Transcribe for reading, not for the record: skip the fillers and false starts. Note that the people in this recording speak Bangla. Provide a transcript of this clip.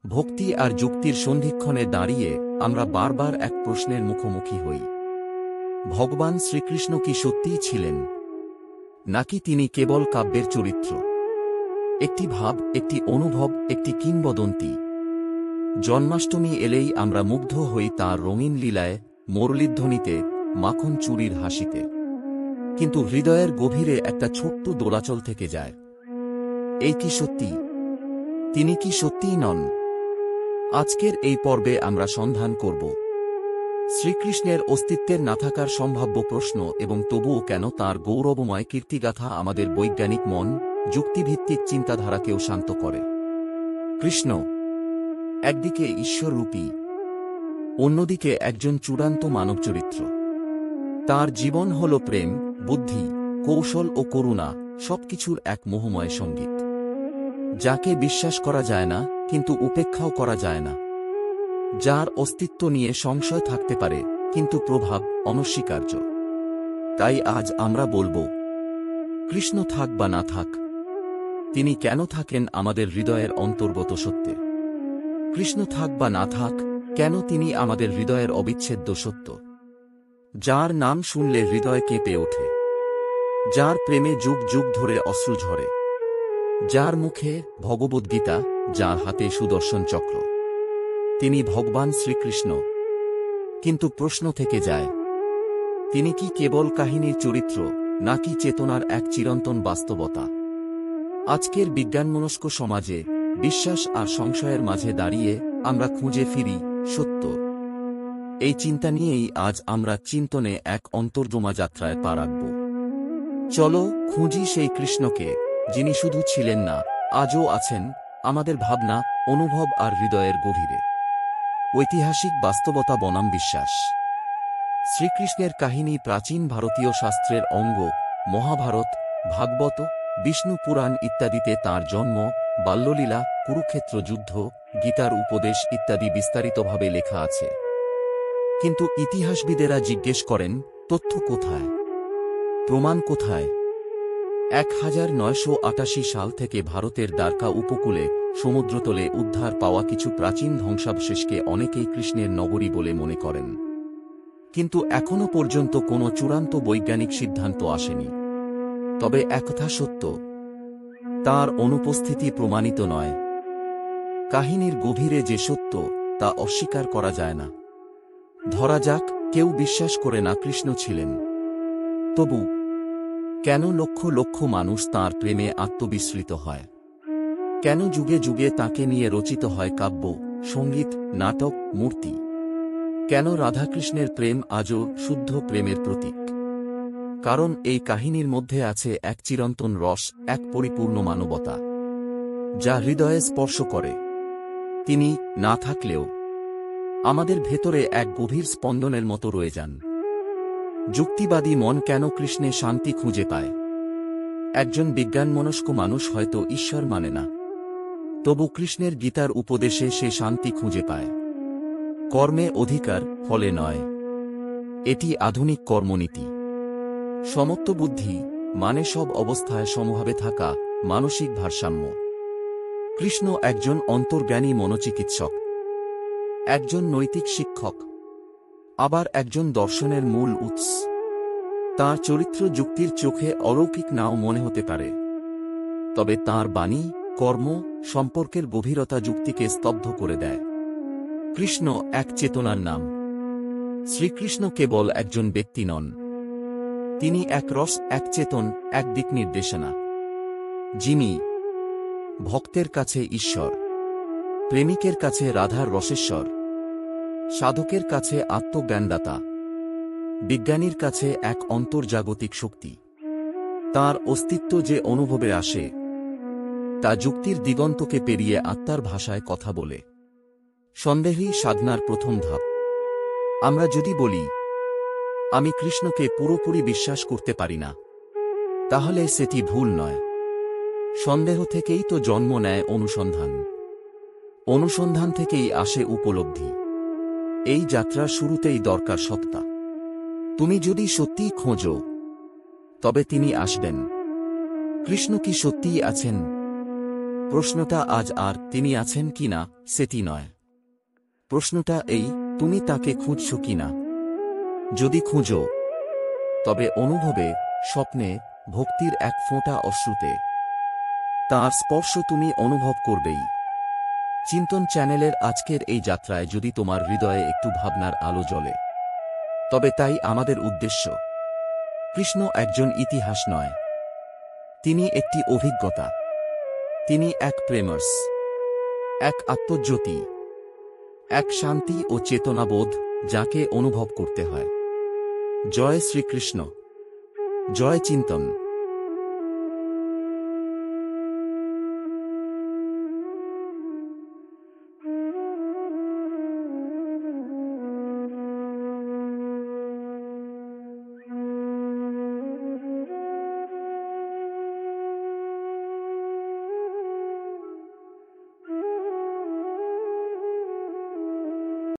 ভক্তি আর যুক্তির সন্ধিক্ষণে দাঁড়িয়ে আমরা বারবার এক প্রশ্নের মুখোমুখি হই। ভগবান শ্রীকৃষ্ণ কি সত্যিই ছিলেন, নাকি তিনি কেবল কাব্যের চরিত্র? একটি ভাব, একটি অনুভব, একটি কিংবদন্তি। জন্মাষ্টমী এলেই আমরা মুগ্ধ হই তাঁর রঙিন লীলায়, মুরলীধ্বনিতে, মাখন চুরির হাসিতে। কিন্তু হৃদয়ের গভীরে একটা ছোট্ট দোলাচল থেকে যায়। এই কি সত্যি? তিনি কি সত্যিই নন? আজকের এই পর্বে আমরা সন্ধান করব শ্রীকৃষ্ণের অস্তিত্বের না থাকার সম্ভাব্য প্রশ্ন এবং তবুও কেন তাঁর গৌরবময় কীর্তিগাথা আমাদের বৈজ্ঞানিক মন, যুক্তিভিত্তিক চিন্তাধারাকেও শান্ত করে। কৃষ্ণ একদিকে ঈশ্বররূপী, অন্যদিকে একজন চূড়ান্ত মানবচরিত্র। তাঁর জীবন হল প্রেম, বুদ্ধি, কৌশল ও করুণা, সবকিছুর এক মোহময় সঙ্গীত, যাকে বিশ্বাস করা যায় না কিন্তু উপেক্ষাও করা যায় না, যার অস্তিত্ব নিয়ে সংশয় থাকতে পারে কিন্তু প্রভাব অনস্বীকার্য। তাই আজ আমরা বলবো, কৃষ্ণ থাক বা না থাক, তিনি কেন থাকেন আমাদের হৃদয়ের অন্তর্গত সত্যে। কৃষ্ণ থাক বা না থাক, কেন তিনি আমাদের হৃদয়ের অবিচ্ছেদ্য সত্য, যার নাম শুনলে হৃদয় কেঁপে ওঠে, যার প্রেমে যুগ যুগ ধরে অশ্রু ঝরে, যার মুখে ভগবদ্গীতা, যার হাতে সুদর্শন চক্র। তিনি ভগবান শ্রীকৃষ্ণ। কিন্তু প্রশ্ন থেকে যায়, তিনি কি কেবল কাহিনীর চরিত্র, নাকি চেতনার এক চিরন্তন বাস্তবতা? আজকের বিজ্ঞানমনস্ক সমাজে বিশ্বাস আর সংশয়ের মাঝে দাঁড়িয়ে আমরা খুঁজে ফিরি সত্য। এই চিন্তা নিয়েই আজ আমরা চিন্তনে এক অন্তর্জমা যাত্রায় পা রাখব। চলো খুঁজি সেই কৃষ্ণকে, যিনি শুধু ছিলেন না, আজও আছেন আমাদের ভাবনা, অনুভব আর হৃদয়ের গভীরে। ঐতিহাসিক বাস্তবতা বনাম বিশ্বাস। শ্রীকৃষ্ণের কাহিনী প্রাচীন ভারতীয় শাস্ত্রের অঙ্গ। মহাভারত, ভাগবত, বিষ্ণু পুরাণ ইত্যাদিতে তাঁর জন্ম, বাল্যলীলা, কুরুক্ষেত্র যুদ্ধ, গীতার উপদেশ ইত্যাদি বিস্তারিতভাবে লেখা আছে। কিন্তু ইতিহাসবিদেরা জিজ্ঞেস করেন, তথ্য কোথায়, প্রমাণ কোথায়? 1988 সাল থেকে ভারতের দ্বারকা উপকূলে সমুদ্রতলে উদ্ধার পাওয়া কিছু প্রাচীন ধ্বংসাবশেষকে অনেকেই কৃষ্ণের নগরী বলে মনে করেন। কিন্তু এখনও পর্যন্ত কোনো চূড়ান্ত বৈজ্ঞানিক সিদ্ধান্ত আসেনি। তবে একথা সত্য, তাঁর অনুপস্থিতি প্রমাণিত নয়। কাহিনীর গভীরে যে সত্য, তা অস্বীকার করা যায় না। ধরা যাক, কেউ বিশ্বাস করে না কৃষ্ণ ছিলেন। তবু কেন লক্ষ লক্ষ মানুষ তাঁর প্রেমে আত্মবিস্মৃত হয়? কেন যুগে যুগে তাঁকে নিয়ে রচিত হয় কাব্য, সঙ্গীত, নাটক, মূর্তি? কেন রাধাকৃষ্ণের প্রেম আজও শুদ্ধ প্রেমের প্রতীক? কারণ এই কাহিনীর মধ্যে আছে এক চিরন্তন রস, এক পরিপূর্ণ মানবতা, যা হৃদয়ে স্পর্শ করে। তিনি না থাকলেও আমাদের ভেতরে এক গভীর স্পন্দনের মতো রয়ে যান। যুক্তিবাদী মন কেন কৃষ্ণে শান্তি খুঁজে পায়? একজন বিজ্ঞানমনস্ক মানুষ হয়তো ঈশ্বর মানে না, তবু কৃষ্ণের গীতার উপদেশে সে শান্তি খুঁজে পায়। কর্মে অধিকার, ফলে নয়। এটি আধুনিক কর্মনীতি। সমত্ববুদ্ধি মানে সব অবস্থায় সমভাবে থাকা, মানসিক ভারসাম্য। কৃষ্ণ একজন অন্তর্জ্ঞানী মনোচিকিৎসক, একজন নৈতিক শিক্ষক, আবার একজন দর্শনের মূল উৎস। তাঁর চরিত্র যুক্তির চোখে অলৌকিক নাও মনে হতে পারে, তবে তাঁর বাণী, কর্ম, সম্পর্কের গভীরতা যুক্তিকে স্তব্ধ করে দেয়। কৃষ্ণ এক চেতনার নাম। শ্রীকৃষ্ণ কেবল একজন ব্যক্তি নন, তিনি এক রস, এক চেতন, এক দিক নির্দেশনা। যিনি ভক্তের কাছে ঈশ্বর, প্রেমিকের কাছে রাধার রসেশ্বর, সাধকের কাছে আত্মজ্ঞানদাতা, বিজ্ঞানীর কাছে এক অন্তর্জাগতিক শক্তি। তাঁর অস্তিত্ব যে অনুভবে আসে, তা যুক্তির দিগন্তকে পেরিয়ে আত্মার ভাষায় কথা বলে। সন্দেহই সাধনার প্রথম ধাপ। আমরা যদি বলি, আমি কৃষ্ণকে পুরোপুরি বিশ্বাস করতে পারি না, তাহলে সেটি ভুল নয়। সন্দেহ থেকেই তো জন্ম নেয় অনুসন্ধান। অনুসন্ধান থেকেই আসে উপলব্ধি। এই যাত্রার শুরুতেই দরকার সত্তা। তুমি যদি সত্যিই খোঁজো, তবে তিনি আসবেন। কৃষ্ণ কি সত্যিই আছেন? প্রশ্নটা আজ আর তিনি আছেন কিনা সেটি নয়। প্রশ্নটা এই, তুমি তাকে খুঁজছ কিনা। যদি খুঁজো, তবে অনুভবে, স্বপ্নে, ভক্তির এক ফোঁটা অশ্রুতে তাঁর স্পর্শ তুমি অনুভব করবেই। চিন্তন চ্যানেলের আজকের এই যাত্রায় যদি তোমার হৃদয়ে একটু ভাবনার আলো জ্বলে, তবে তাই আমাদের উদ্দেশ্য। কৃষ্ণ একজন ইতিহাস নয়, তিনি একটি অভিজ্ঞতা। তিনি এক প্রেমার্স, এক আত্মজ্যোতি, এক শান্তি ও চেতনাবোধ যাকে অনুভব করতে হয়। জয় শ্রীকৃষ্ণ, জয় চিন্তন।